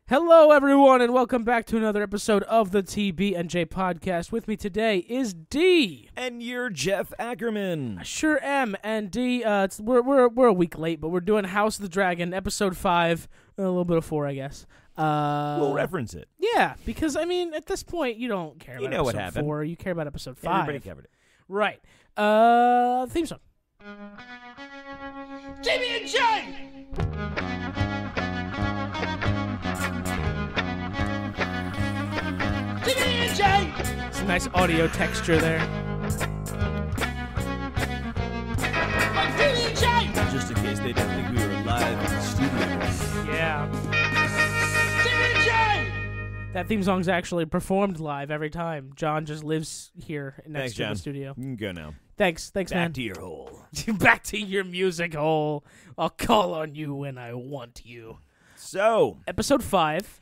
Hello, everyone, and welcome back to another episode of the TB&J podcast. With me today is D. And you're Jeff Ackerman. I sure am, and D. We're a week late, but we're doing House of the Dragon, episode 5, a little bit of 4, I guess. We'll reference it. Yeah, because I mean, at this point, you don't care about what episode happened. 4. You care about episode 5. Everybody covered it. Right. Theme song. TB&J. TB&J. It's a nice audio texture there. TB&J. Just in case they didn't think we were live in the studio. Yeah. TB&J. That theme song's actually performed live every time. John just lives here next to John. the studio. You can go now. Thanks, man. Back to your hole. Back to your music hole. I'll call on you when I want you. So, Episode 5.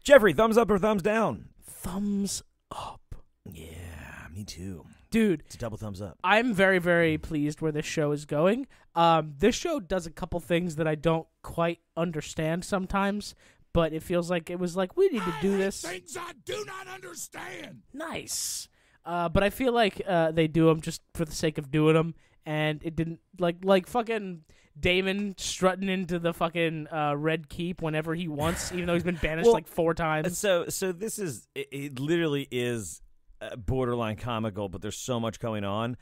Jeffrey, thumbs up or thumbs down? Thumbs up. Yeah, me too. Dude, It's a double thumbs up. I'm very, very pleased where this show is going. This show does a couple things that I don't quite understand sometimes, but it feels like it was like, we need to do this. Things I do not understand. Nice. But I feel like they do them just for the sake of doing them, and it didn't, like fucking Daemon strutting into the fucking Red Keep whenever he wants, even though he's been banished like 4 times. So this is, it literally is borderline comical, but there's so much going on.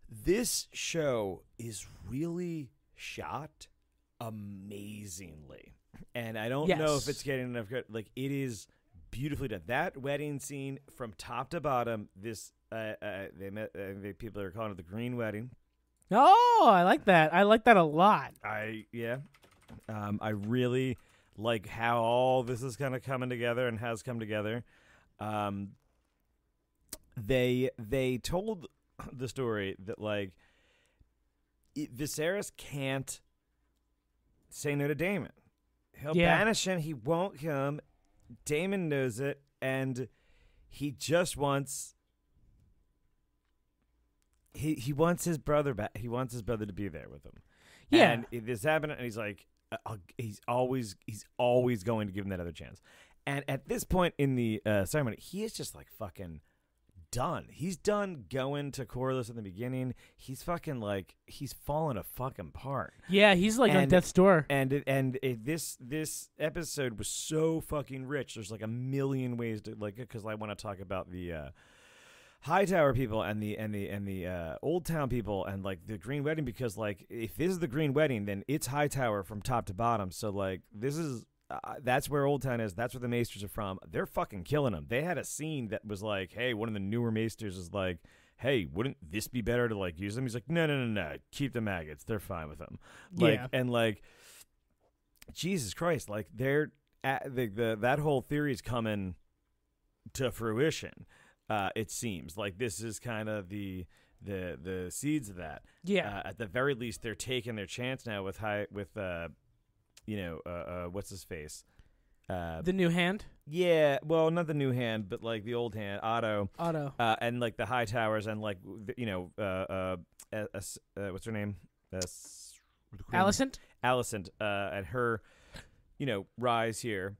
This show is really shot amazingly. And I don't know if it's getting enough credit. Like, it is beautifully done. That wedding scene from top to bottom, this, people are calling it the green wedding. Oh, I like that. I like that a lot. I really like how all this is kind of coming together and has come together. They told the story that, like, Viserys can't say no to Daemon. He'll banish him. He won't come. Daemon knows it, and he just wants. He wants his brother back. He wants his brother to be there with him. Yeah. And this happened, and he's like, he's always going to give him that other chance. And at this point in the ceremony, he is just like fucking done. He's done going to Corlys in the beginning. He's fucking like, he's fallen a fucking part. Yeah, he's like on death's door. This episode was so fucking rich. There's like a million ways to like it, because I want to talk about the Hightower people and the Old Town people and like the Green Wedding, because like if this is the Green Wedding, then it's Hightower from top to bottom. So like this is that's where Old Town is. That's where the Maesters are from. They're fucking killing them. They had a scene that was like, hey, one of the newer Maesters is like, hey, wouldn't this be better to like use them? He's like, no, keep the maggots. They're fine with them. Like, yeah. And like, Jesus Christ, like they're that whole theory is coming to fruition. It seems like this is kind of the seeds of that. Yeah. At the very least, they're taking their chance now with what's his face? The new hand? Yeah, well, not the new hand, but like the old hand, Otto. Otto. And like the Hightowers and like what's her name? Alicent? Alicent, and her, rise here.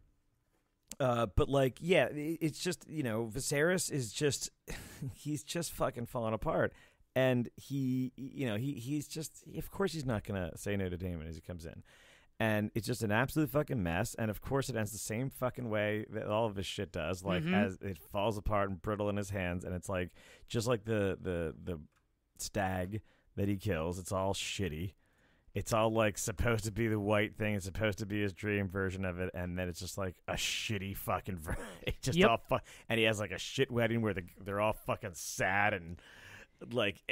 But like, yeah, it's just, Viserys is just, he's just fucking falling apart. And he's just, of course he's not going to say no to Daemon as he comes in. And it's just an absolute fucking mess. And of course it ends the same fucking way that all of this shit does. Like, as it falls apart and brittle in his hands. And it's like, just like the stag that he kills, it's all shitty. It's all like supposed to be the white thing. It's supposed to be his dream version of it, and then it's just like a shitty fucking. It's just all and he has like a shit wedding where they're all fucking sad and like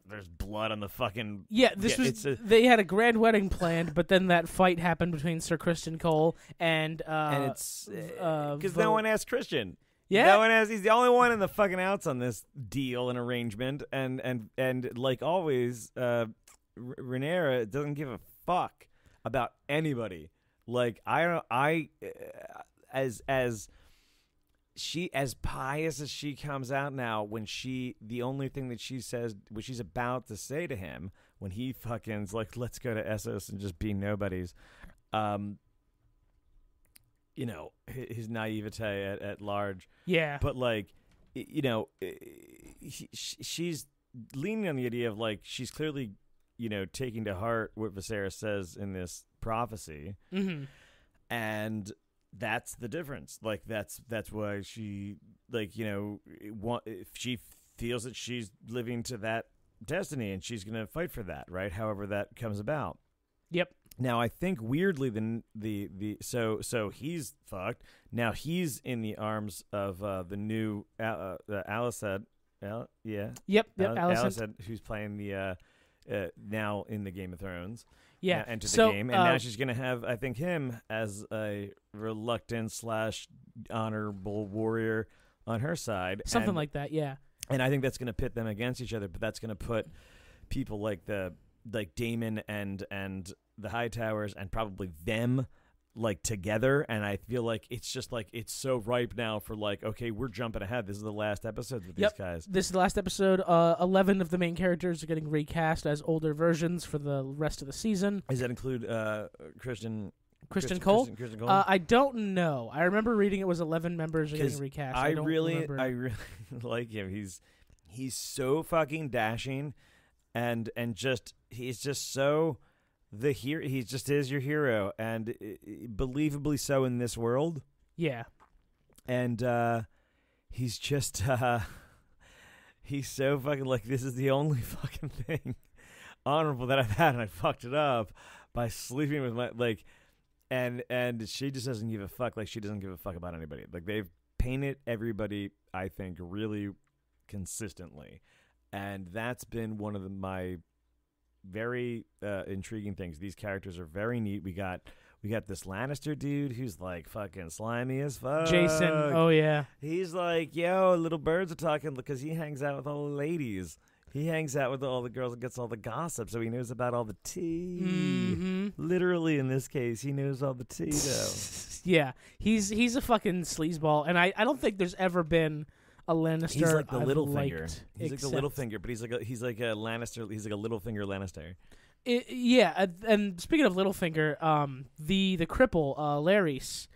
there's blood on the fucking. Yeah, they had a grand wedding planned, but then that fight happened between Sir Criston Cole and it's because no one asked Christian. Yeah, no one has. He's the only one in the fucking outs on this deal and arrangement, and like always. Rhaenyra doesn't give a fuck about anybody. Like as pious as she comes out now, when the only thing that she says, what she's about to say to him, when he fucking's like, let's go to Essos and just be nobodies. his naivete at large. Yeah. But like, she's leaning on the idea of like she's clearly, taking to heart what Viserys says in this prophecy, and that's the difference. Like that's why she she feels that she's living to that destiny, and she's gonna fight for that, right? However that comes about. Yep. Now I think weirdly so he's fucked. Now he's in the arms of the new Alicent. Yep. Alicent, who's playing the now in the Game of Thrones. Yeah. Entered the game, and now she's gonna have, I think, him as a reluctant / honorable warrior on her side. Something like that. Yeah. And I think that's gonna pit them against each other, but that's gonna put people like Daemon and the Hightowers and probably them like together, and I feel like it's just like it's so ripe now for like, okay, we're jumping ahead. This is the last episode with these guys. This is the last episode. 11 of the main characters are getting recast as older versions for the rest of the season. Does that include Kristen Cole? Kristen Cole? I don't know. I remember reading it was 11 members are getting recast. I don't really remember. like him. He's so fucking dashing, and just he's just so the hero. He just is your hero, and believably so in this world. Yeah, and he's just he's so fucking like, this is the only fucking thing honorable that I've had, and I fucked it up by sleeping with my like. And she just doesn't give a fuck. Like, she doesn't give a fuck about anybody. Like, they've painted everybody, I think, really consistently. And that's been one of my very intriguing things. These characters are very neat. We got this Lannister dude who's, like, fucking slimy as fuck. Jason. Oh, yeah. He's like, yo, little birds are talking because he hangs out with all the ladies. He hangs out with all the girls and gets all the gossip, so he knows about all the tea. Mm-hmm. Literally, in this case, he knows all the tea, though. Yeah, he's a fucking sleazeball, and I don't think there's ever been a Lannister. He's like the I've Littlefinger. liked, He's like the Littlefinger, but he's like a Lannister. He's like a Littlefinger Lannister. Yeah, and speaking of Littlefinger, the cripple Larys,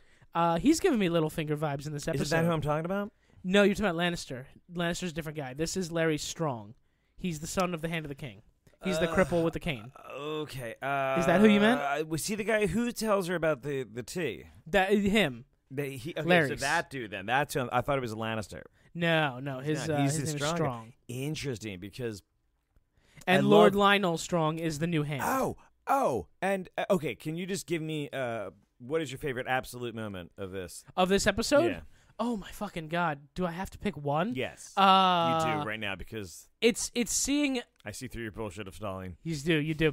he's giving me Littlefinger vibes in this episode. Is that who I'm talking about? No, you're talking about Lannister. Lannister's a different guy. This is Larry Strong. He's the son of the Hand of the King. He's the cripple with the cane. Okay. Is that who you meant? Was he the guy who tells her about the tea? That him. Okay, so that dude then. That's him. I thought it was a Lannister. No. His name is Strong. Interesting, because... And Lord Lionel Strong is the new Hand. Oh. And, okay, can you just give me... what is your favorite absolute moment of this? Of this episode? Yeah. Oh, my fucking God. Do I have to pick one? Yes. You do right now, because... It's seeing... I see through your bullshit of stalling. You do.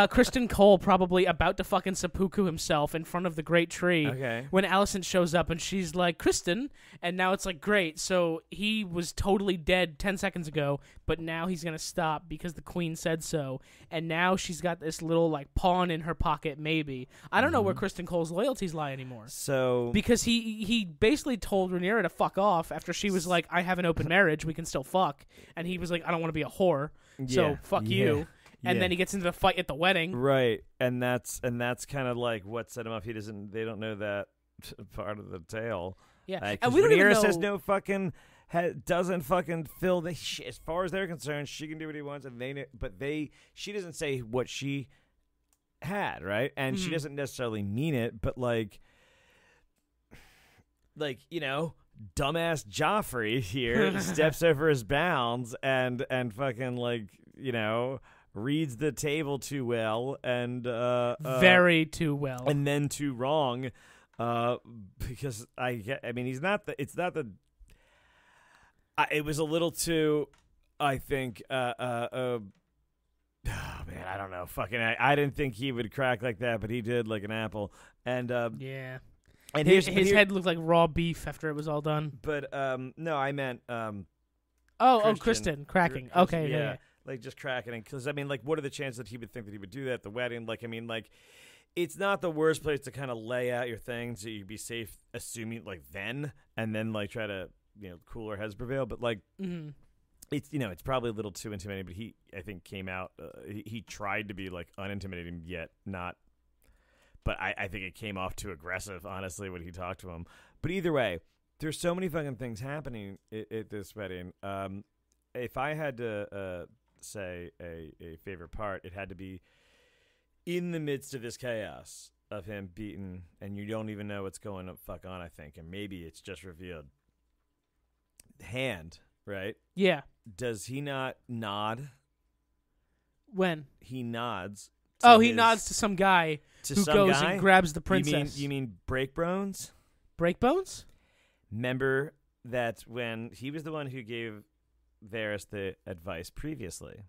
Kristen Cole probably about to fucking seppuku himself in front of the great tree. Okay. When Alicent shows up and she's like, Kristen, and now it's like, great. So he was totally dead 10 seconds ago, but now he's going to stop because the queen said so. And now she's got this little like pawn in her pocket, maybe. I don't know where Kristen Cole's loyalties lie anymore. So... Because he basically told Rhaenyra to fuck off after she was like, I have an open marriage, we can still fuck. And he was like, I don't want to be a whore. So fuck you, and then he gets into the fight at the wedding, right? And that's kind of like what set him up. They don't know that part of the tale. Yeah, and we don't even know. Says no fucking doesn't fucking fill the shit. As far as they're concerned, she can do what he wants, and she doesn't say what she had, right? And she doesn't necessarily mean it, but like dumbass Joffrey here steps over his bounds and fucking like, reads the table too well and very too well, and then too wrong, because it was a little too, I think, oh man, I don't know, fucking I didn't think he would crack like that, but he did, like an apple. And yeah. And his head looked like raw beef after it was all done. But no, I meant Kristen cracking. Okay, yeah. Like just cracking. Because I mean, like, what are the chances that he would think that he would do that at the wedding? Like, I mean, like, it's not the worst place to kind of lay out your things so you'd be safe, assuming like then, and then like try to cooler heads prevail. But like, it's it's probably a little too intimidating. But he, I think, came out. He tried to be like unintimidating, yet not. but I think it came off too aggressive, honestly, when he talked to him. But either way, there's so many fucking things happening at this wedding. If I had to say a favorite part, it had to be in the midst of this chaos of him beaten, and you don't even know what's going on, I think, and maybe it's just revealed. Hand, right? Yeah. Does he not nod? When? He nods. He nods to some guy who goes and grabs the princess. You mean Breakbones? Breakbones? Remember that when he was the one who gave Varys the advice previously.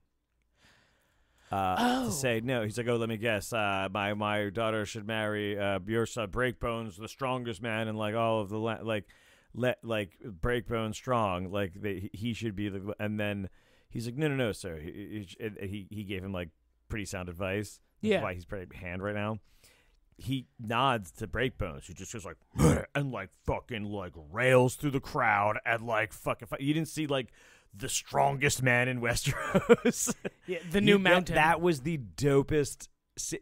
To say no, he's like, let me guess. My daughter should marry your son, Breakbones, the strongest man in like all of the like Breakbones strong. Like he should be the. And then he's like, no, sir. He gave him like pretty sound advice. That's why he's pretty hand right now. He nods to Breakbones, who just goes like and like fucking like rails through the crowd and like fucking. You didn't see like the strongest man in Westeros. Yeah, the new mountain. That was the dopest.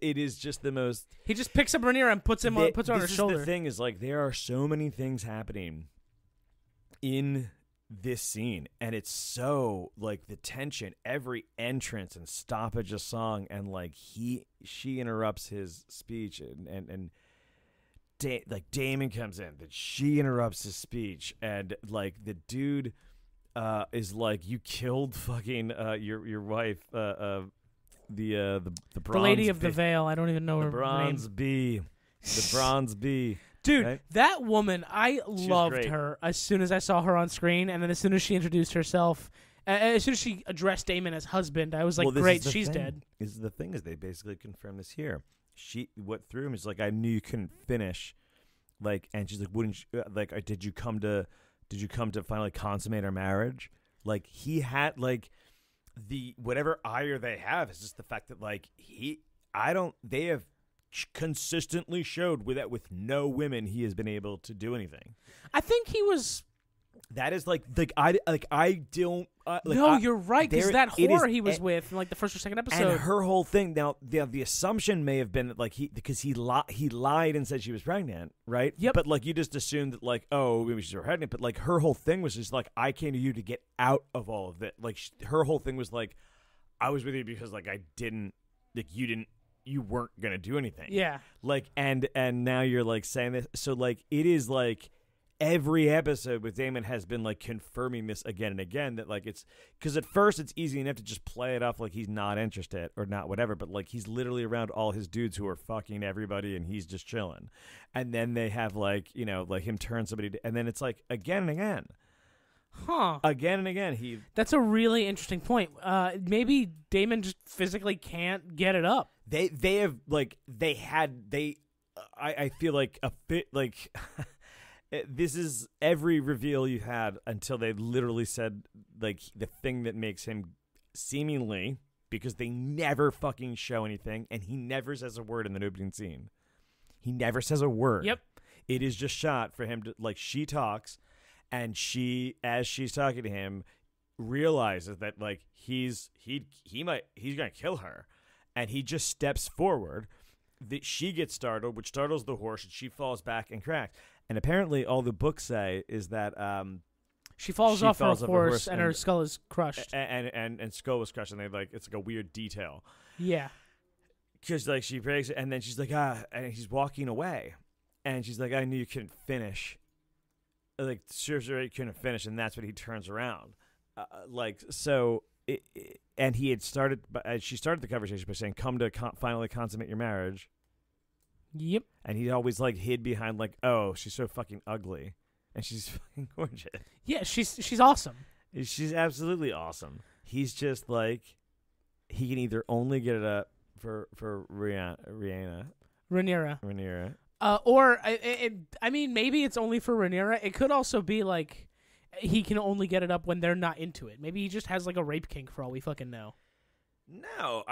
It is just the most. He just picks up Rhaenyra and puts her on her shoulder. The thing is, like, there are so many things happening in this scene, and it's so like the tension, every entrance and stoppage of song, and like she interrupts his speech, and like Daemon comes in, that she interrupts his speech, and like the dude is like, you killed fucking your wife, the Lady of the Veil. I don't even know her Bronze name. Bee. The Bronze Bee. Dude, right? That woman, I loved her as soon as I saw her on screen, and then as soon as she introduced herself, as soon as she addressed Daemon as husband, I was like, great, she's dead. This is the thing, is they basically confirm this here. What threw him is like, I knew you couldn't finish, like, and she's like, wouldn't you, like, did you come to finally consummate our marriage? Like, he had like the whatever ire they have is just the fact that like they have consistently showed with no women he has been able to do anything. I think he was. That is I don't. No, you're right. Because that whore he was with in like the first or second episode, and her whole thing. Now, the assumption may have been that like he lied and said she was pregnant, right? Yep. But like you just assumed that like, oh, maybe she's pregnant. But like her whole thing was just like, I came to you to get out of all of it. Like her whole thing was like, I was with you because like I didn't like you weren't gonna do anything. Yeah. Like and now you're like saying this. So like it is like. Every episode with Daemon has been like confirming this again and again, that like it's because at first it's easy enough to just play it off like he's not interested or not whatever, but like he's literally around all his dudes who are fucking everybody and he's just chilling, and then they have like, you know, like him turn somebody and then it's like again and again, again and again. That's a really interesting point. Maybe Daemon just physically can't get it up. I feel like a bit like. This is every reveal you had until they literally said like the thing that makes him seemingly, because they never fucking show anything and he never says a word in the opening scene. He never says a word. Yep. It is just shot for him to like, she talks and as she's talking to him, realizes that like he's gonna kill her, and he just steps forward. She gets startled, which startles the horse, and she falls back and cracks. And apparently, all the books say is that she falls off her horse and her skull is crushed. And skull was crushed, and they like it's like a weird detail. Yeah, because like she breaks it, and then she's like and he's walking away, and she's like, I knew you couldn't finish. Like sure you couldn't finish, and that's when he turns around, and he had started. She started the conversation by saying, "Come to finally consummate your marriage." Yep. And he always like hid behind like, oh, she's so fucking ugly, and she's fucking gorgeous. Yeah, she's awesome. She's absolutely awesome. He's just like, he can either only get it up for Rhaenyra, or I mean, maybe it's only for Rhaenyra. It could also be like he can only get it up when they're not into it. Maybe he just has like a rape kink for all we fucking know. No,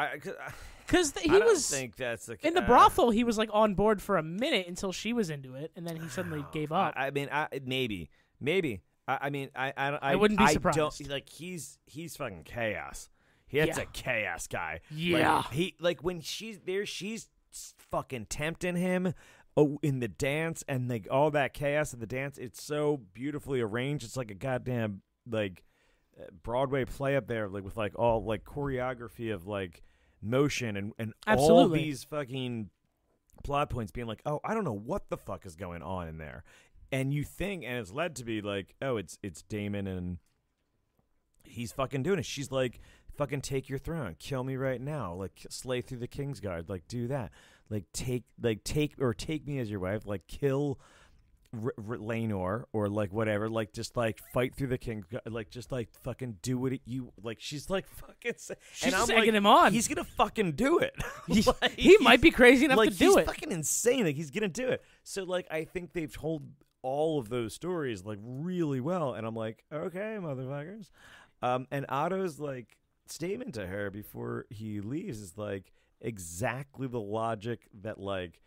because he was think that's the in the brothel. He was like on board for a minute until she was into it, and then he suddenly gave up. I mean, maybe. I wouldn't be surprised. He's fucking chaos. That's a chaos guy. Yeah. Like, when she's there, she's fucking tempting him in the dance, and like all that chaos of the dance. It's so beautifully arranged. It's like a goddamn like Broadway play up there, like with like all like choreography of like motion and all these fucking plot points being like, oh, I don't know what the fuck is going on in there. And you think, and it's led to be like, oh, it's Damon, and he's fucking doing it. She's like, fucking take your throne, kill me right now, like slay through the Kingsguard, like do that, like take me as your wife, like kill Laenor or like whatever, like just like fight through the king, like just like fucking do what you like. She's like fucking, she's just egging him on. He's gonna fucking do it. Like, he might be crazy enough like, to do it. He's fucking insane. Like he's gonna do it. So like I think they've told all of those stories like really well, and I'm like, okay, motherfuckers. And Otto's like statement to her before he leaves is like exactly the logic that like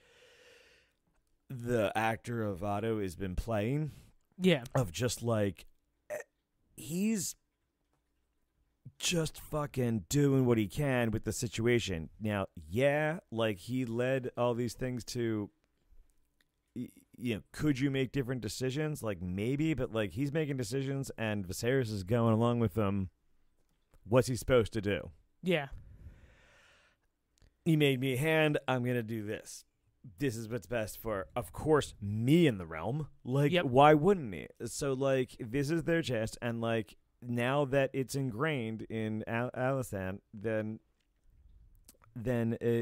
the actor of Otto has been playing. Yeah. Of just like, he's just fucking doing what he can with the situation. Now, yeah, like he led all these things to, you know, could you make different decisions? Like maybe, but like he's making decisions and Viserys is going along with them. What's he supposed to do? Yeah. He made me a hand. I'm going to do this. This is what's best for, of course, me in the realm. Like, Why wouldn't he? So, like, this is their chest, and, like, now that it's ingrained in Alysanne, then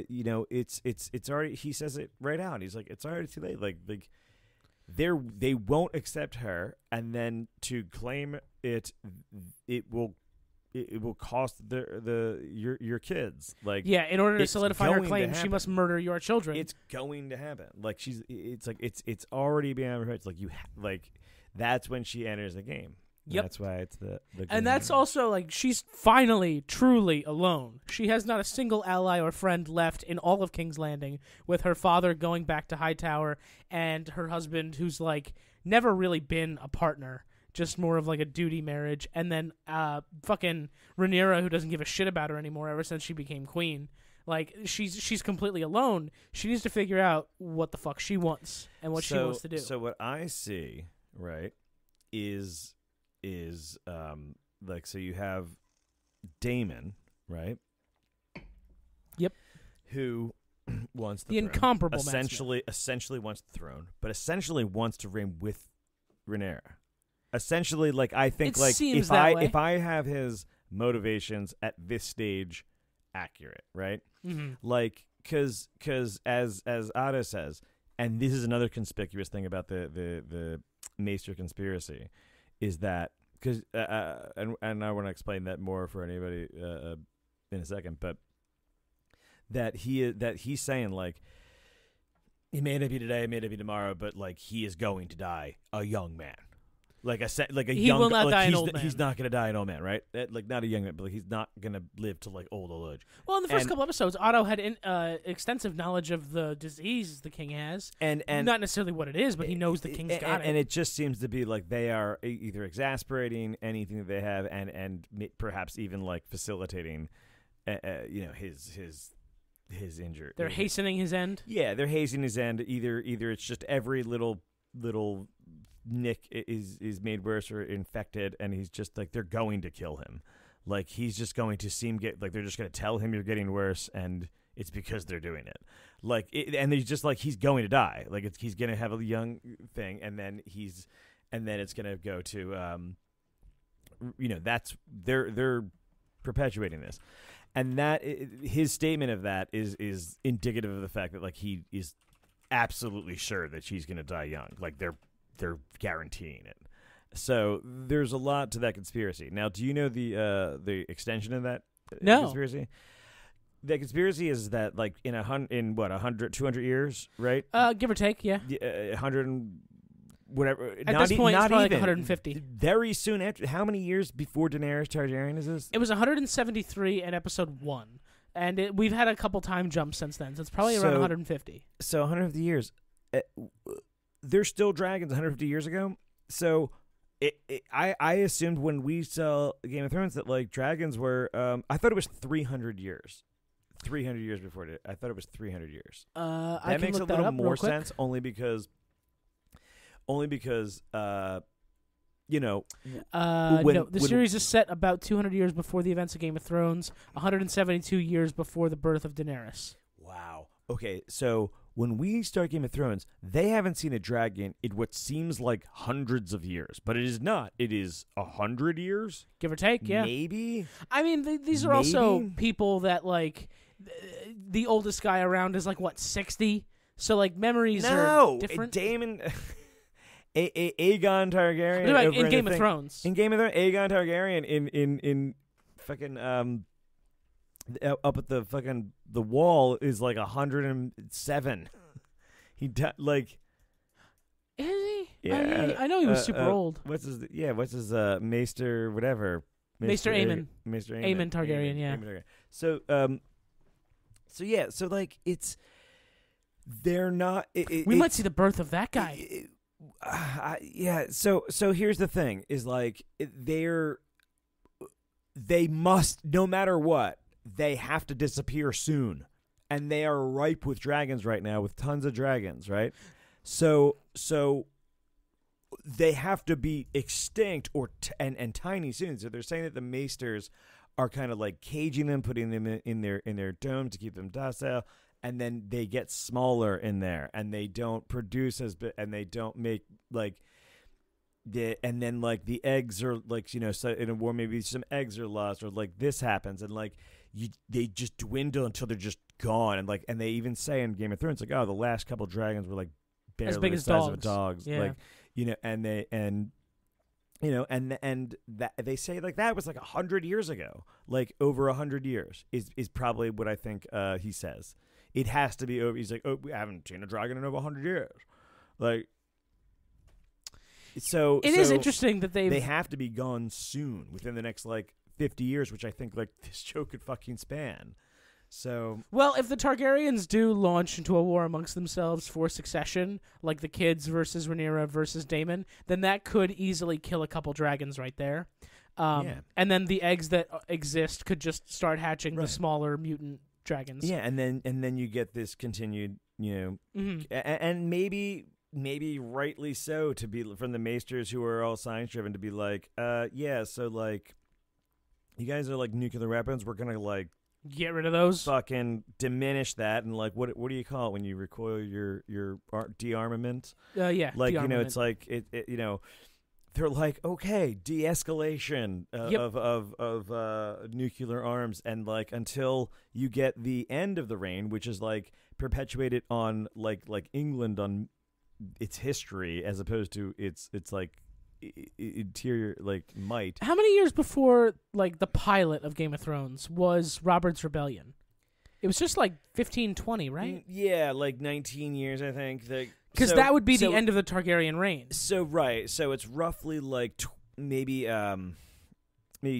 you know, it's already, he says it right out. He's like, it's already too late. Like they won't accept her, and then to claim it will cost your kids. Like, yeah, in order to solidify her claim, she must murder your children. It's going to happen. Like it's already being advertised. Like that's when she enters the game. Yep. That's why it's the and that's also like she's finally truly alone. She has not a single ally or friend left in all of King's Landing, with her father going back to Hightower and her husband, who's like never really been a partner. Just more of like a duty marriage, and then fucking Rhaenyra, who doesn't give a shit about her anymore ever since she became queen. Like she's completely alone. She needs to figure out what the fuck she wants and what she wants to do. So what I see, right, is like, so you have Daemon, right? Yep. Who wants the incomparable essentially wants the throne, but essentially wants to reign with Rhaenyra. Essentially, like, I think, like, if I have his motivations at this stage accurate, right? Mm-hmm. Like, because as Otto says, and this is another conspicuous thing about the Maester conspiracy, is that because and I want to explain that more for anybody in a second, but that he's saying, like, he may not be today, may not be tomorrow, but like he is going to die a young man. He will not die an old man. He's not going to die an old man, right? Like, not a young man, but like, he's not going to live to like old age. Well, in the first couple episodes, Otto had extensive knowledge of the disease the king has, and not necessarily what it is, but he knows the king's got it. And it just seems to be like they are either exasperating anything that they have, and perhaps even like facilitating, you know, his injury. They're hastening his end. Yeah, they're hastening his end. Either it's just every little nick is made worse or infected, and he's just like, they're going to kill him. Like, he's just going to they're just going to tell him you're getting worse, and it's because they're doing it. Like, and he's just like, he's going to die. Like, he's going to have a young thing, and then it's going to go to, you know, that's they're perpetuating this, and that his statement of that is indicative of the fact that like he is absolutely sure that she's going to die young. Like, they're guaranteeing it. So there's a lot to that conspiracy. Now, do you know the extension of that conspiracy? The conspiracy is that like in 100, 200 years, right? Give or take, yeah. 100 and whatever. At this point, it's probably like 150. Very soon after. How many years before Daenerys Targaryen is this? It was 173 in episode 1. And we've had a couple time jumps since then, so it's probably around 150. So 150 years. There's still dragons 150 years ago. So I assumed when we saw Game of Thrones that like dragons were I thought it was 300 years. 300 years before it. I thought it was 300 years. I That can makes look a little that up more real quick. sense, only because you know, No, the series is set about 200 years before the events of Game of Thrones, 172 years before the birth of Daenerys. wow. Okay, so when we start Game of Thrones, they haven't seen a dragon in what seems like hundreds of years, but it is not. It is 100 years, Give or take, yeah. maybe. I mean, these are also Maybe. people that, like, the oldest guy around is, like, what, 60? So, like, memories are different. Damon, Aegon Targaryen Like, over in Game the of thing. Thrones. In Game of Thrones, Aegon Targaryen in fucking up at the fucking the wall is like 107. He like. Is he? Yeah, I know he was super old. What's his Maester whatever? Maester Aemon. Maester Aemon Targaryen, yeah. Aemon Targaryen. So yeah, so like they're not. We might see the birth of that guy. Yeah. So here's the thing: is like they must, no matter what, they have to disappear soon, and they are ripe with dragons right now, with tons of dragons, right? So they have to be extinct and tiny soon. So they're saying that the Maesters are kind of like caging them, putting them in their dome to keep them docile, and then they get smaller in there, and they don't produce and they don't make like and then like the eggs are like, you know, so in a war maybe some eggs are lost, or like this happens, and like they just dwindle until they're just gone, and like, and they even say in Game of Thrones like, oh, the last couple dragons were like barely as big the as size dogs. of dogs, Yeah. like, you know, and you know, and that they say like that was like 100 years ago, like over 100 years is probably what I think he says. It has to be over. He's like, oh, we haven't seen a dragon in over 100 years, like. So It is interesting that they have to be gone soon, within the next like 50 years, which I think like this show could fucking span. So well, if the Targaryens do launch into a war amongst themselves for succession, like the kids versus Rhaenyra versus Daemon, then that could easily kill a couple dragons right there. Yeah. And then the eggs that exist could just start hatching the Right. smaller mutant dragons. yeah, and then you get this continued, you know, Mhm. and maybe rightly so, to be from the Maesters who are all science driven, to be like, yeah, so like you guys are like nuclear weapons, we're gonna like Get rid of those. fucking diminish that, and like what do you call it when you recoil your de-armament? Yeah. Like, you know, de-armament. it's like it you know, they're like, okay, de-escalation Yep. of nuclear arms, and like until you get the end of the reign, which is like perpetuated on like England on its history, as opposed to its like interior like might. How many years before like the pilot of Game of Thrones was Robert's Rebellion? It was just like 15, 20, right? Yeah, like 19 years, I think. Because So- that would be so- the end of the Targaryen reign. So right, so it's roughly like maybe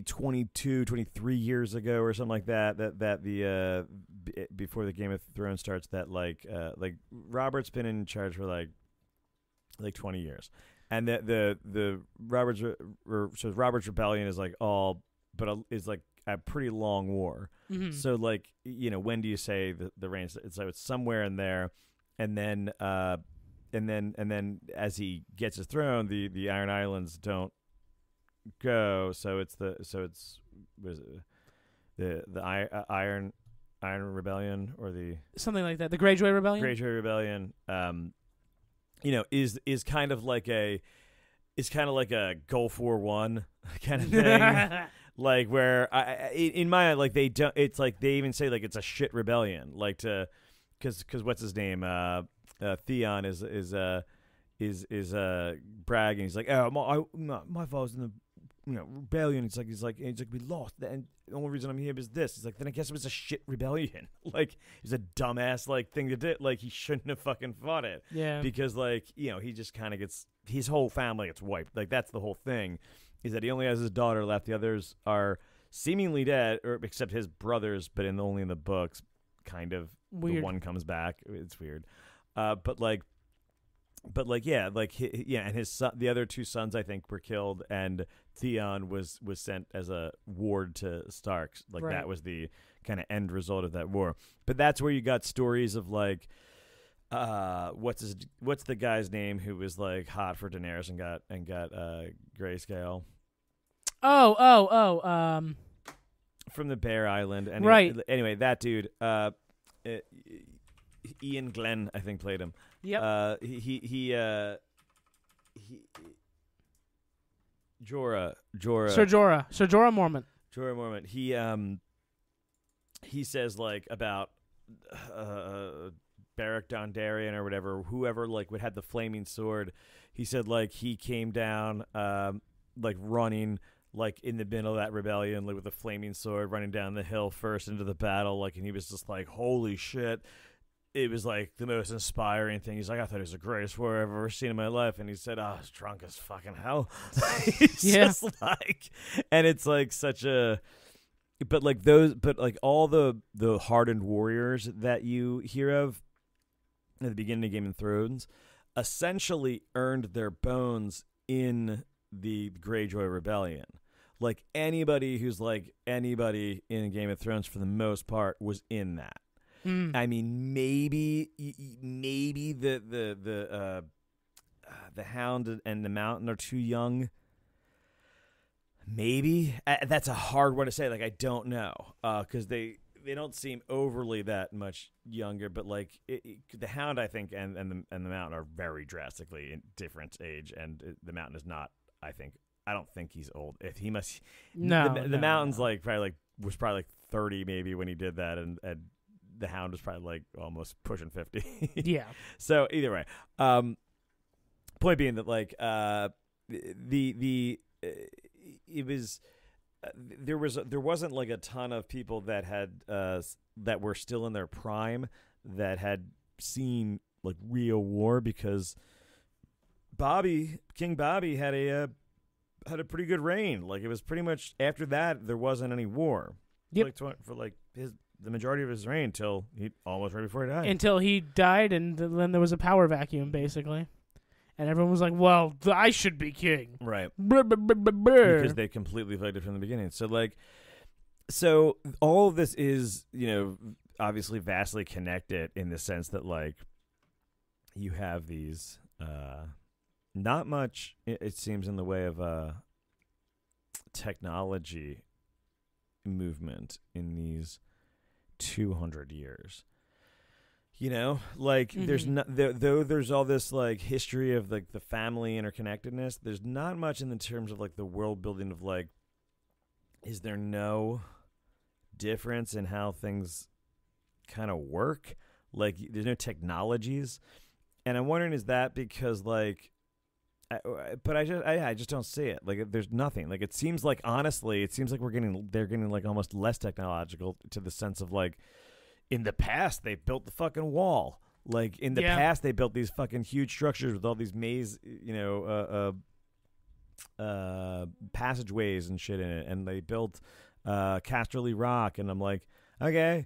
22, 23 years ago or something like that. That the before the Game of Thrones starts, that like Robert's been in charge for like 20 years, and the Robert's Rebellion is like is like a pretty long war. Mhm. So like, you know, when do you say the reign? So it's somewhere in there, and then as he gets his throne, the Iron Islands don't go. So it's Iron Rebellion, or the Something like that. The Greyjoy Rebellion? Greyjoy Rebellion. You know, is kind of like a Gulf War I kind of thing. Like where in my like they don't. It's like they even say like it's a shit rebellion. Like because what's his name? Theon is bragging. He's like, oh, my father's in the rebellion. He's like we lost, and the only reason I'm here is this. He's like, then I guess it was a shit rebellion. Like it's a dumbass like thing to do. Like he shouldn't have fucking fought it. Yeah. Because like, you know, he just kind of gets, his whole family gets wiped. Like that's the whole thing, is that he only has his daughter left. The others are seemingly dead, or except his brothers, but only in the books. Kind of Weird. The one comes back. It's weird. But yeah, and his son, the other two sons, I think, were killed, and Theon was sent as a ward to Starks. Like Right. that was the kind of end result of that war. But that's where you got stories of like, what's the guy's name who was like hot for Daenerys and got grayscale? From the Bear Island. Right. Anyway, that dude, Ian Glenn, I think, played him. Yep. He Jorah. Sir Jorah Mormont. Jorah Mormont. He says like about Beric Dondarrion or whatever, whoever like would had the flaming sword. He said like he came down like running like in the middle of that rebellion like with a flaming sword running down the hill first into the battle, like, and he was just like, holy shit. It was like the most inspiring thing. He's like, I thought it was the greatest war I've ever seen in my life. And he said, I was drunk as fucking hell. It's just like, and it's like such a, but like all the hardened warriors that you hear of at the beginning of Game of Thrones essentially earned their bones in the Greyjoy Rebellion. Like anybody who's like anybody in Game of Thrones for the most part was in that. I mean, maybe the Hound and the Mountain are too young. Maybe that's a hard one to say. Like, I don't know, because they don't seem overly that much younger. But like the Hound, I think, and the Mountain are very drastically in different age, and the Mountain is not. I don't think he's old. If he must, the Mountain's like probably was probably like 30 maybe when he did that, and the Hound was probably like almost pushing 50. Yeah. So either way, point being that like it was there wasn't like a ton of people that had that were still in their prime that had seen like real war, because King Bobby had a pretty good reign. Like it was pretty much after that there wasn't any war. Yep. For the majority of his reign until almost right before he died. Until he died, and then there was a power vacuum, basically. And everyone was like, well, I should be king. Right. Brr, brr, brr, brr, brr. Because they completely played it from the beginning. So all of this is, obviously vastly connected in the sense that, like, you have these, not much, it seems, in the way of technology movement in these 200 years. There's not though there's all this like history of like the family interconnectedness. There's not much in the terms of like the world building of like, is there no difference in how things kind of work? Like there's no technologies, and I'm wondering, is that because like, but I just don't see it. Like there's nothing. Like it seems like, honestly, they're getting like almost less technological, to the sense of like, in the past they built the fucking wall. Like in the past they built these fucking huge structures with all these maze, passageways and shit in it, and they built Casterly Rock, and I'm like, okay,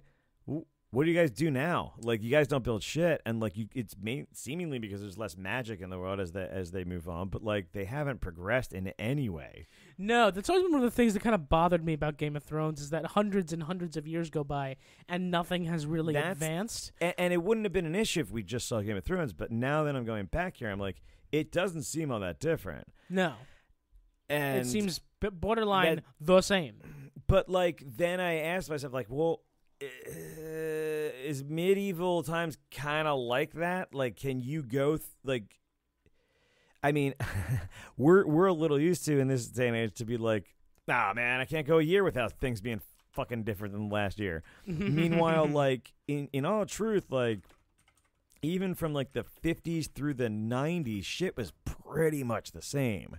what do you guys do now? Like, you guys don't build shit, and like it's seemingly because there's less magic in the world as they move on, but like they haven't progressed in any way. No, that's always been one of the things that kind of bothered me about Game of Thrones, is that hundreds and hundreds of years go by and nothing has really advanced. And it wouldn't have been an issue if we just saw Game of Thrones, but now that I'm going back here, I'm like, it doesn't seem all that different. No. And it seems borderline the same. But like, then I asked myself, like, well, is medieval times kind of like that? Like, can you go I mean, we're a little used to in this day and age to be like, nah, man, I can't go a year without things being fucking different than last year. Meanwhile, like in all truth, like even from like the 50s through the 90s, shit was pretty much the same.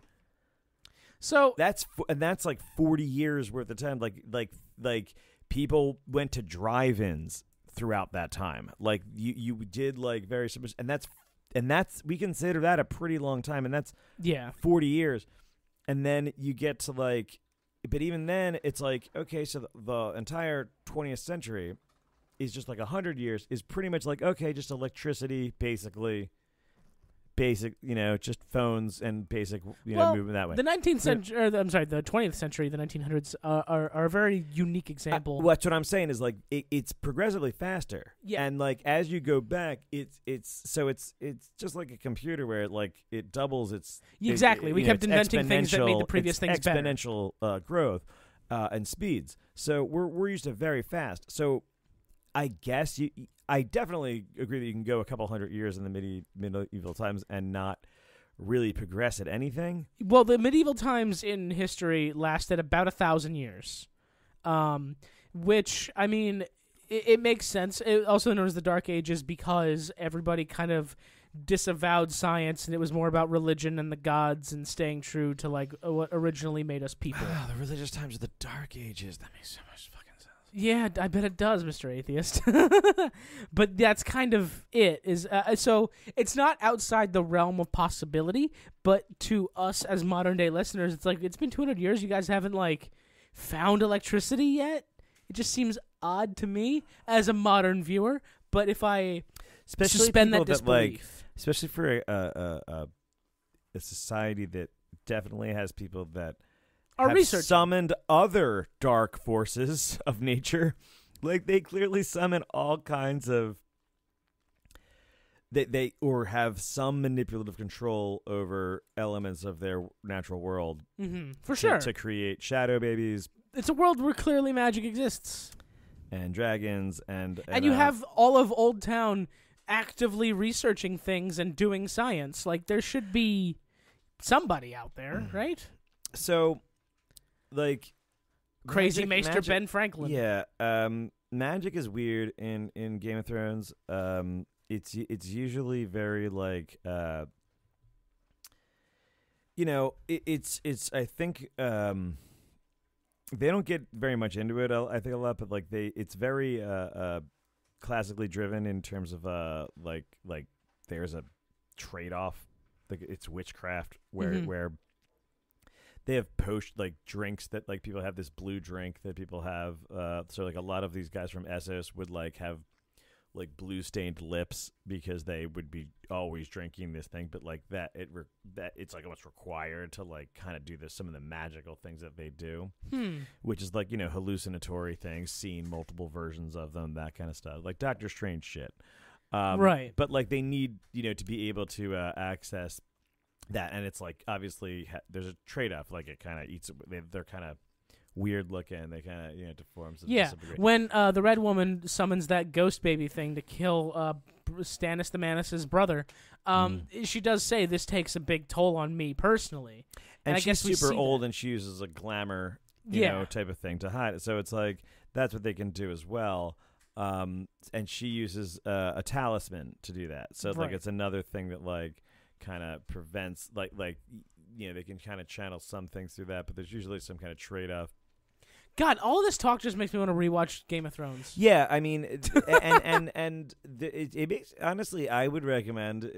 So that's like 40 years worth of time. Like people went to drive-ins throughout that time. Like you did like very simple, and that's we consider that a pretty long time, and that's 40 years. And then you get to like, but even then it's like, okay, so the entire 20th century is just like 100 years is pretty much like, okay, just electricity basically basic, just phones and basic, Well, movement that way. The 19th century, or I'm sorry, the 20th century, the 1900s are a very unique example. That's what I'm saying is like it's progressively faster. Yeah. And like as you go back, it's just like a computer where it doubles its. Exactly. We kept inventing things that made the previous things better. Exponential growth and speeds. So we're used to very fast. So I guess I definitely agree that you can go a couple hundred years in the medieval times and not really progress at anything. Well, the medieval times in history lasted about 1,000 years, which, I mean, it makes sense. Also known as the Dark Ages because everybody kind of disavowed science and it was more about religion and the gods and staying true to like what originally made us people. The religious times of the Dark Ages. That makes so much fucking sense. Yeah, I bet it does, Mr. Atheist. But that's kind of it. So it's not outside the realm of possibility, but to us as modern day listeners, it's like it's been 200 years. You guys haven't like found electricity yet. It just seems odd to me as a modern viewer. But if I suspend that disbelief, especially for a society that definitely has people that have summoned other dark forces of nature. Like they clearly summon all kinds of they or have some manipulative control over elements of their natural world. For sure. To create shadow babies. It's a world where clearly magic exists. And dragons and you have all of Old Town actively researching things and doing science. Like there should be somebody out there, right? So like crazy Maester Ben Franklin. Yeah, magic is weird in Game of Thrones. It's usually very like it's I think they don't get very much into it. I think a lot, but like it's very classically driven in terms of like there's a trade off. Like it's witchcraft where they have drinks that like people have this blue drink that people have. So like a lot of these guys from Essos would like have like blue stained lips because they would be always drinking this thing. But like that it's like almost required to like kind of do some of the magical things that they do, which is like hallucinatory things, seeing multiple versions of them, that kind of stuff, like Doctor Strange shit. Right. But like they need to be able to access that, and it's like obviously there's a trade-off. Like it kind of eats. They're kind of weird looking. They kind of deforms. Yeah. When the Red Woman summons that ghost baby thing to kill Stannis the Manus' brother, she does say this takes a big toll on me personally. And I she's guess super old, and she uses a glamour, type of thing to hide it. So it's like that's what they can do as well. And she uses a talisman to do that. So like it's another thing that like kind of prevents like they can kind of channel some things through that, but there's usually some kind of trade-off. God, all of this talk just makes me want to rewatch Game of Thrones. Yeah, I mean, it makes, honestly, I would recommend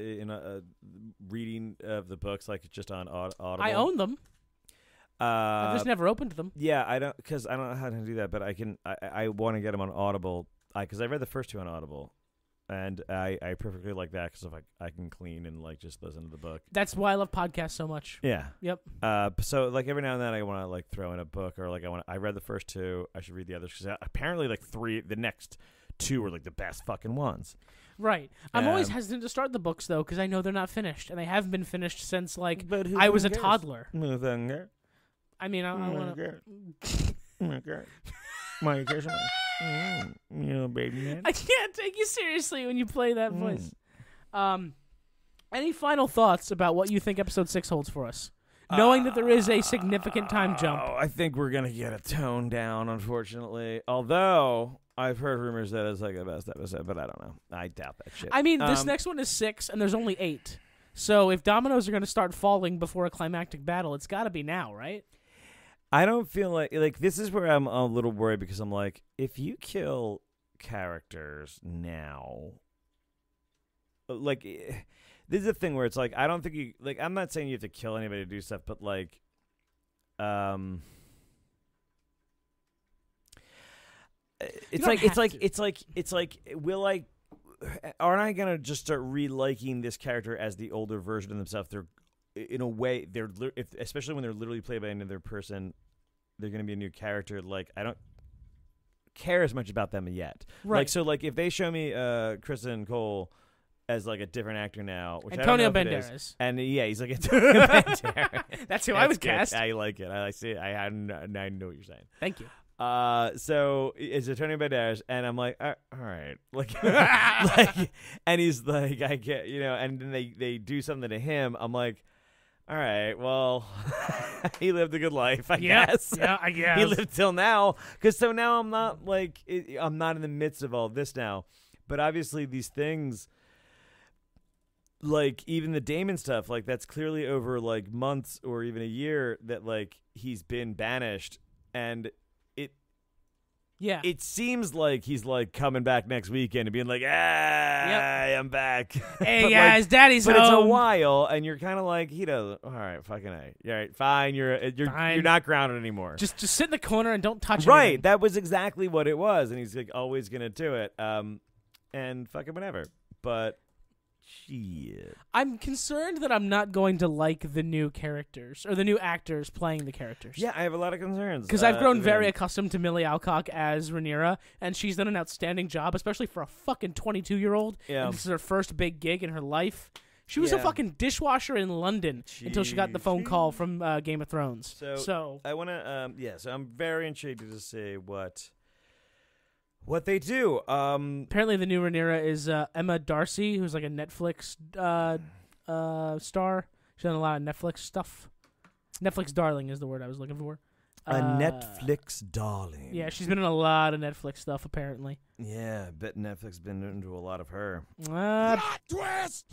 reading of the books like just on Audible. I own them. I've just never opened them. Yeah, I don't know how to do that, but I can. I want to get them on Audible because I read the first two on Audible. And I perfectly like that because I can clean and like just listen to the book. That's why I love podcasts so much. Yeah. Yep. So like every now and then I want to like throw in a book or like I read the first two. I should read the others because apparently like the next two are like the best fucking ones. Right. I'm always hesitant to start the books though because I know they're not finished and they haven't been finished since like I was a toddler. I mean I want to. Baby man. I can't take you seriously when you play that voice. Any final thoughts about what you think episode 6 holds for us? Knowing that there is a significant time jump. I think we're going to get a tone down, unfortunately. Although, I've heard rumors that it's like the best episode, but I don't know. I doubt that shit. I mean, this next one is 6, and there's only 8. So if dominoes are going to start falling before a climactic battle, it's got to be now, right? I don't feel like this is where I'm a little worried because I'm like, if you kill characters now, like this is the thing where it's like I don't think you like. I'm not saying you have to kill anybody to do stuff, but like, it's like will I aren't I gonna just start reliking this character as the older version of themselves? They're in a way especially when they're literally played by another person, they're gonna be a new character. Like I don't care as much about them yet. Right. Like so, like if they show me Kristen Cole as like a different actor now, which Antonio I don't know if it Banderas, is, and yeah, he's like Antonio Banderas. That's who I would good. cast. I like it. I see it. I know what you're saying. Thank you. So it's Antonio Banderas, and I'm like, all right, like, like, and he's like, I get, and then they do something to him. I'm like, all right, well, he lived a good life, I guess. Yeah, I guess he lived till now, because so now I'm not like, I'm not in the midst of all this now, but obviously these things. Like even the Damon stuff, like that's clearly over like months or even a year that like he's been banished, and it seems like he's like coming back next weekend and being like, I'm back. Hey guys, Daddy's home. But it's a while, and you're kind of like, he doesn't. All right, fucking A. All right, fine. You're not grounded anymore. Just sit in the corner and don't touch right. anything. That was exactly what it was, and he's like always gonna do it. And fucking whatever. But. Shit. I'm concerned that I'm not going to like the new characters or the new actors playing the characters. Yeah, I have a lot of concerns. Because I've grown very accustomed to Millie Alcock as Rhaenyra, and she's done an outstanding job, especially for a fucking 22-year-old. Yeah. And this is her first big gig in her life. She was a fucking dishwasher in London until she got the phone call from Game of Thrones. So I want to, so I'm very intrigued to see what they do. Apparently the new Rhaenyra is Emma Darcy, who's like a Netflix star. She's done a lot of Netflix stuff. Netflix darling is the word I was looking for. A Netflix darling. Yeah, she's been in a lot of Netflix stuff, apparently. Yeah, I bet Netflix been into a lot of her. Plot twist!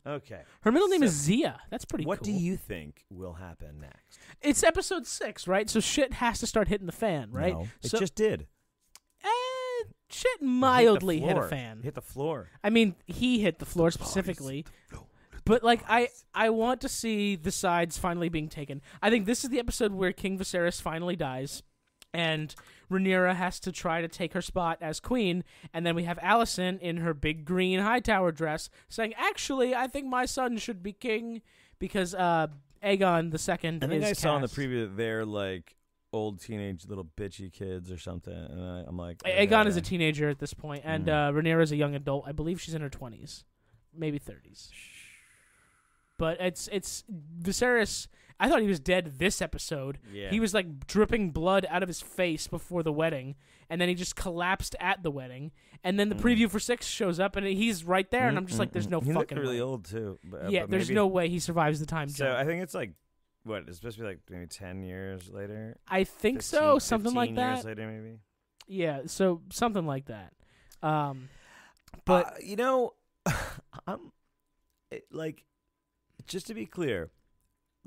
Okay. Her middle name is Zia. That's pretty What cool. do you think will happen next? It's episode 6, right? So shit has to start hitting the fan, right? No, it so, just did. Shit mildly hit a floor. fan. Hit the floor. I mean, he hit the floor specifically. But, like, I want to see the sides finally being taken. I think this is the episode where King Viserys finally dies, and Rhaenyra has to try to take her spot as queen, and then we have Alicent in her big green Hightower dress saying, actually, I think my son should be king, because Aegon II is I think I cast. saw in the preview that they're, like, old teenage little bitchy kids or something, and I'm like... Aegon is a teenager at this point, and Rhaenyra is a young adult. I believe she's in her 20s, maybe 30s. But it's Viserys. I thought he was dead this episode. Yeah. He was like dripping blood out of his face before the wedding, and then he just collapsed at the wedding. And then the preview for 6 shows up, and he's right there, and I'm just like, there's no he fucking really way. old too. But there's no way he survives the time So jump. I think it's like what? It's supposed to be like maybe 10 years later. I think so, something like 15 that. years later, maybe. Yeah, so something like that. But I'm like. Just to be clear,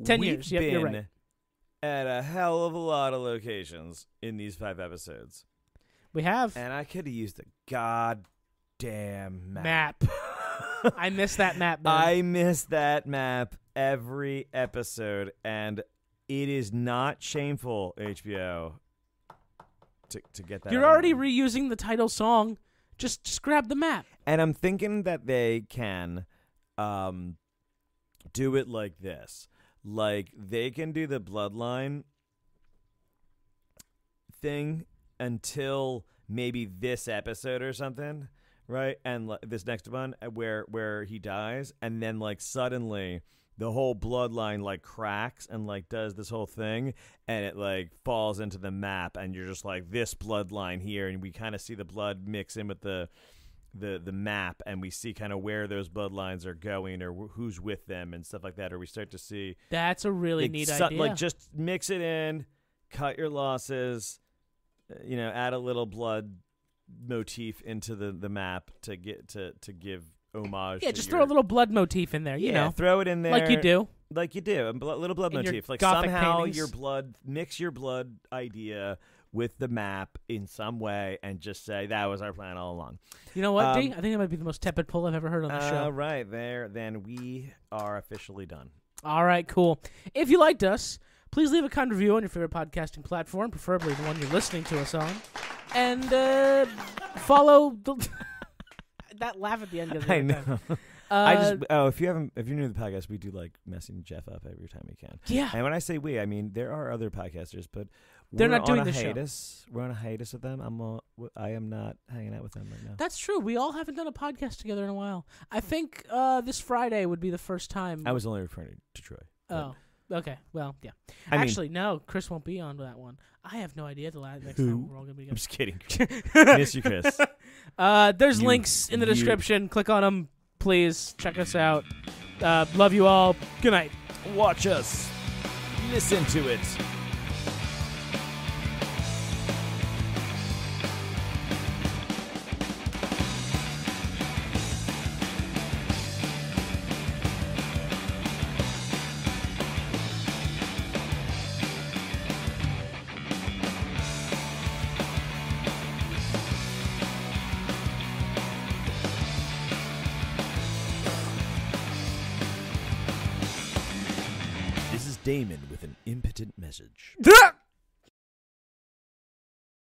10 we've years. Yep, been you're right. at a hell of a lot of locations in these 5 episodes. We have And I could have used a goddamn map. I miss that map, man. I miss that map every episode, and it is not shameful, HBO, to get that. You're already reusing the title song. Just grab the map. And I'm thinking that they can do it like this. Like, they can do the bloodline thing until maybe this episode or something, right? And this next one where he dies, and then, like, suddenly the whole bloodline, like, cracks and, like, does this whole thing, and it, like, falls into the map, and you're just like, this bloodline here, and we kind of see the blood mix in with the map, and we see kind of where those bloodlines are going or who's with them and stuff like that, or we start to see That's a really neat idea. like, just mix it in, cut your losses, add a little blood motif into the map to get to give homage. Yeah, to just your, throw a little blood motif in there, you know. throw it in there Like you do. A little blood In your motif. Like, Gothic somehow paintings. mix your blood idea with the map in some way, and just say that was our plan all along. You know what, D? I think that might be the most tepid pull I've ever heard on the show. Right there, then we are officially done. All right, cool. If you liked us, please leave a kind review on your favorite podcasting platform, preferably the one you're listening to us on. and follow the that laugh at the end. I know. If you're new to the podcast, we do like messing Jeff up every time we can. Yeah. And when I say we, I mean there are other podcasters, but they're not doing on a the show. hiatus. We're on a hiatus with them. I am not hanging out with them right now. That's true. We all haven't done a podcast together in a while. I think this Friday would be the first time. I was only referring to Troy. Oh, okay. Well, yeah. I mean, Actually, no. Chris won't be on that one. I have no idea. Next time we're all gonna be I'm together. just kidding. Miss you, Chris. There's links in the description. Click on them, please. Check us out. Love you all. Good night. Watch us. Listen to it. Damon with an impotent message.